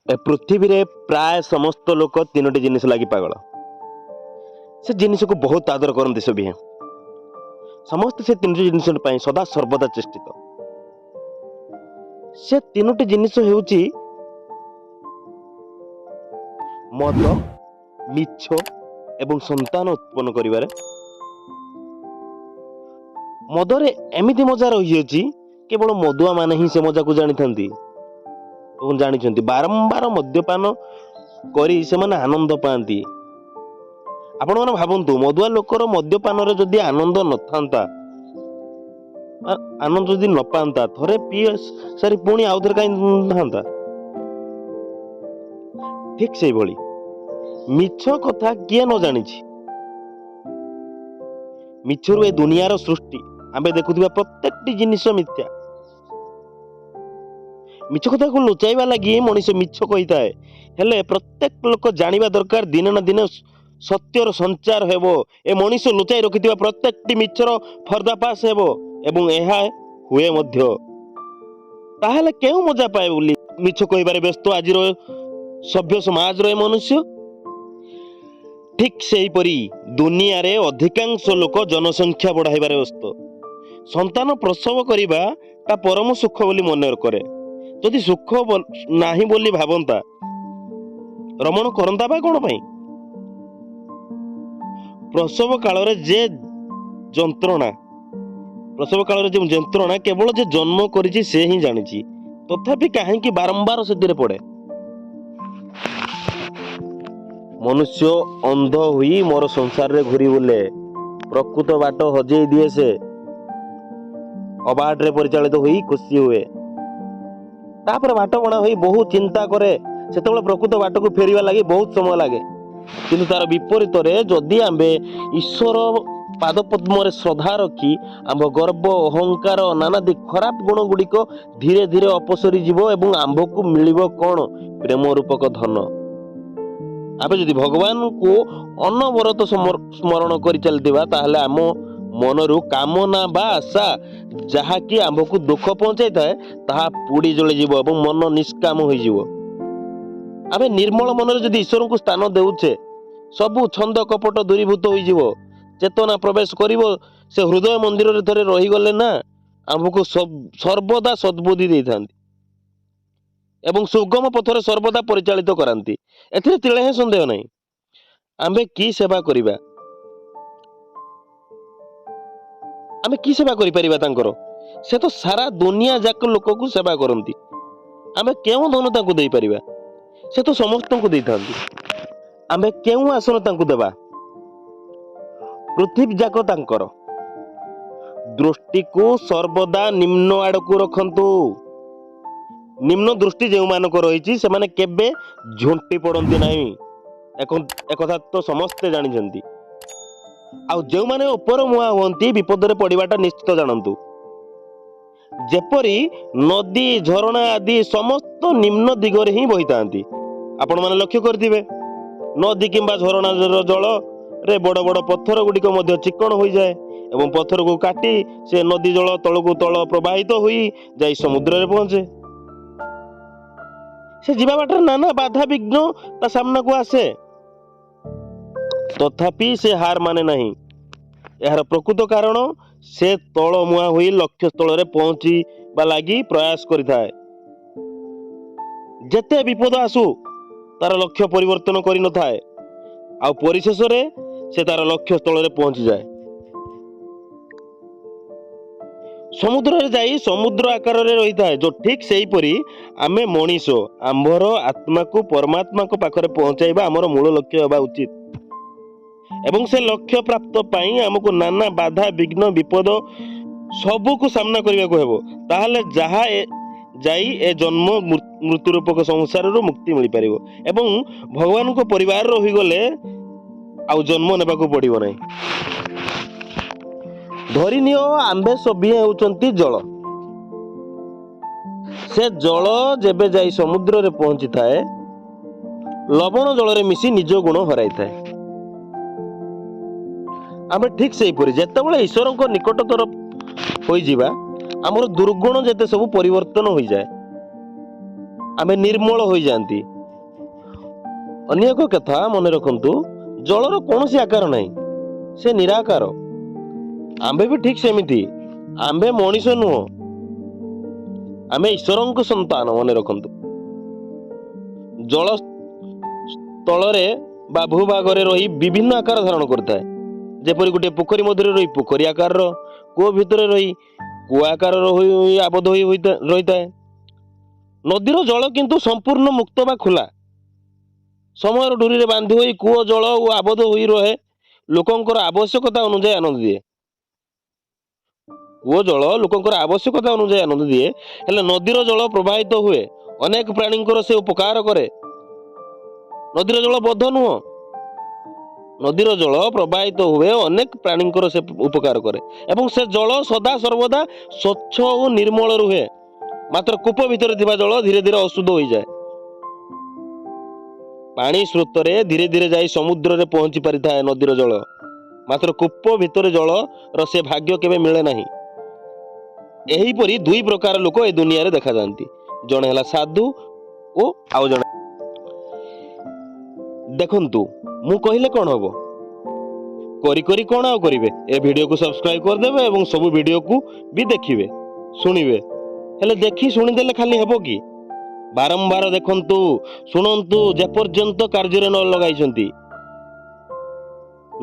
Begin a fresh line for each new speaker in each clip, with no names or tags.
ए पृथ्वी रे प्राय समस्त लोक तीनोटी जिनिस लगी पागल। से जिनिस को बहुत आदर करते सभी समस्त से तीनोटी जिनिस सदा सर्वदा चेष्टित। से तीनोटी जिनिस हेउची मद, मिछ एवं संतान उत्पन्न करिवारे। मदरे एमिति मजा रही केवल मदुआ माने ही से मजा को जानी थांती और जानी बारंबार मद्यपान करी से माने आनंद पाती। आपण माने भावंतु मदुआ लोकर मद्यपान रे जदि आनंद न थांता, आनंद जदि न पांता, थरे पी सारी पुणी आउ थरे काई थांता। ठीक से भली मिछ कथा किए न जानिछि। मिछरु ए दुनियार सृष्टि आमे देखुथिबा प्रत्येकटी जिनिस मिथ्या। मिछ कथा को लुचाइबा लगी मनीष मिछ कही थाए, हेले प्रत्येक लोक जानिबा दरकार दिन ना दिन सत्यर संचार हेबो। ए मनीष लुचाई रखिथिबा प्रत्येकटी मिछर पर्दाफाश हेबो एवं एहा हुए मध्य। ताहाले केउ मजा पाए बोली मिछ कहिबारे व्यस्त आजिर सभ्य समाज रे मनुष्य। ठीक सेही परी दुनिया रे अधिकांश लोक जनसंख्या बढ़ाइबारे व्यस्त। संतान प्रसव करिबा ता परम सुख बोली मन करे। जदि सुख नाही बोली भावंता रमण करंता बा कोन पई? प्रसव काल रे जे जंत्रणा, प्रसव काल रे जे जंत्रणा केवल जे जन्म करिछि से ही जानिछि। तथापि काहे कि बारंबार सेदिरे पड़े। मनुष्य अंध हुई मोर संसार रे घुरी बुले, प्रकृत बाट हजेई दिए से अबाट रे परिचालित हुई खुशी हुए। तापर बाट बणा हुई बहुत चिंता करे, सेतबेले प्रकृत बाट को फेरिबा लागि बहुत समय लागे। किंतु तार विपरीत रे जदि आंबे ईश्वर पाद पद्म रे श्रद्धा रखी आंब गर्व अहंकार नानादि खराब गुण गुड़िक धीरे धीरे अपसरी जीवो एवं आंब को मिलिबो कोन? प्रेम रूपक धन। आबे जदि भगवान को अनवरत स्मरण करि चलतिबा ताहले आम मनरु कामना बा आशा जहा कि आंब को दुख पहुंचाई थाए ताहा पुड़ी जली जीवो एवं मन निष्काम होई जीवो। आबे निर्मल मनरे जदि ईश्वर को स्थान देउछे सबु छंद कपट दूरीभूत होई जीवो। चेतना प्रवेश करिवो से हृदय मंदिर रे थरे रही गले ना आंब को सर्वदा सद्बुद्धि देइथांती एवं सुगम पथरे सर्वदा परिचालित करांती। एथिरे तिळे संदेह नहीं। आंबे की सेवा करिबा, आमे की सेवा करि परिबा तांकर? से तो सारा दुनिया जाक लोक को सेवा करंती। आमे केउ धन तांको देई परिबा? से तो समस्त को देइथांती। आमे केउ आसन तांको देबा? पृथ्वी जाक तांकर। दृष्टि को सर्वदा निम्न आड़ को रखंतु। निम्न दृष्टि जो मानक रही से माने केबे झुंटी पड़ती नहीं। एकथा तो समस्ते जानी। आउ जो माने ऊपर मुआ हुंती विपद रे पड़िबाटा निश्चित जानंतु। जेपरी नदी झरणा आदि समस्त निम्न दिगरे ही बहितांती। आपण माने लक्ष्य करथिबे नदी किंबा झरणा जल रे बड़ बड़ पत्थर गुड़िक मध्य चिकण हो जाए एवं पत्थर को काटी से नदी जल तलकू तल प्रवाहित हुई जाई समुद्र रे पहुंचे। से जीवा बाटर नाना बाधा विघ्न ता सामना को आसे, तथापि से हार माने नहीं। यार प्रकृत कारण से तल मुआ हुई लक्ष्य स्थल रे पहुंची बा लागी प्रयास करिथाए। जेते विपद आसु तार लक्ष्य परिवर्तन करि न थाए आ परिशेष रे से तार लक्ष्य स्थल रे पहुंची जाए। समुद्र रे जाई समुद्र आकार रे रही थाए जो ठीक सेही परी आमे मनीष आंभर आत्मा को परमात्मा को पाखरे पहुंचाइबा हमर मूल लक्ष्य हेबा उचित। एवं से लक्ष्य प्राप्त पाई हमको नाना बाधा विघ्न विपद सबू को सामना करने को हेबो। ताहले जहा जाई ए जन्म मृत्यु रूपक संसार रो मुक्ति मिल पारिबो एवं भगवान को परिवार रही गले आउ जन्म नेबा को पड़िबो नहीं। धरी नियो आंबे सभी होउचंती जल। से जल जेबे जाई समुद्र रे पहुंची थाए लवण जल रे मिसी निज गुण हराई थाए। आमे ठीक सेही परी जेतेबेले ईश्वर को निकटतर होई जीवा हमर दुर्गुण जेते सब परिवर्तन होई जाए। आमे निर्मल होई जानती अन्य एक कथा मन रखु जलर कौन आकार नहीं से निराकार आंबे भी ठीक सेमिति आंबे मनीष नुह आमे ईश्वर संतान मन रखु जल तलरे बा भूभाग रही विभिन्न आकार धारण करता है जेपरी गोटे पोखरी मध्य रही पोखरी आकार कूଅ भितर रही कूଅ आकार आबद्ध रही है। नदीर जल किंतु संपूर्ण मुक्त बा खुला समय डोरी रे बांधी हुई कूଅ जल और आबद्ध होई रहे लोकंकर आवश्यकता अनुसार आनंद दिए कूଅ जल लोकंकर आवश्यकता अनुसार आनंद दिए हेले नदीर जल प्रवाहित हुए अनेक प्राणींकर से उपकार करे नदीर जल बद्ध नुह नदीर जल प्रवाहित हुए अनेक प्राणींकर से उपकार करे एवं से जल सदा सर्वदा स्वच्छ और निर्मल रुहे मात्र कूप भितर थिबा जल धीरे धीरे अशुद्ध हो जाए पानी स्रोत रे धीरे धीरे जाई समुद्र रे पहुंची पारि थाए नदीर जल मात्र कूप भितर जल र से भाग्य केबे मिले नाही एही परी दुई प्रकार लोक ए दुनिया रे देखा जांती जणे हला साधु ओ आउ जणे देखंतु मु कहिले कोन हबो करी करी कोन आउ करिवे ए वीडियो को सब्सक्राइब कर देबे एवं सब वीडियो को भी देखिवे सुनिवे हेले देखि सुनि देले खाली हेबो की बारंबार देखंतु सुनंतु जे पर्यंत कार्य रे न लगाइछंती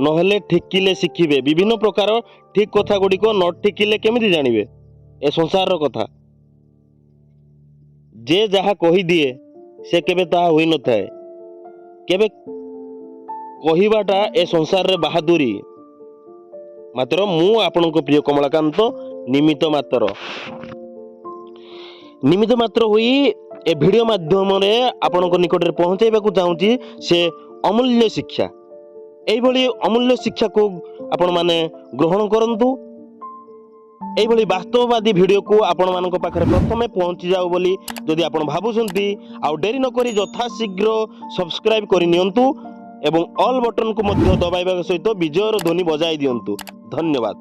नहले ठिकिले शिखिबे विभिन्न प्रकार ठीक कथा गुडी को न ठिकिले केमिति जानिबे ए संसार रो कथा जे जहा कहि दिए से केबे ता होई न थाए केबे कहिबाटा ए संसार रे बहादुरी मात्र मु आपनको प्रिय कमलाकांत निमित्त मात्र हुई ए वीडियो माध्यम रे आपनको निकट रे पहुंचाइबाकू चाहूची से अमूल्य शिक्षा एई भली अमूल्य शिक्षा को आपण माने ग्रहण करंतु एई भली वास्तववादी वीडियो को आपण मानक पाखरे प्रथमे पहुंची जाऊ बोली जदि आपण भाबुसंती आ डेरी न करी यथा शीघ्र सब्सक्राइब करि नियंतु एवं ऑल बटन को मध्य दबाइबा सहित विजयर ध्वनि बजाई दियंतु। धन्यवाद।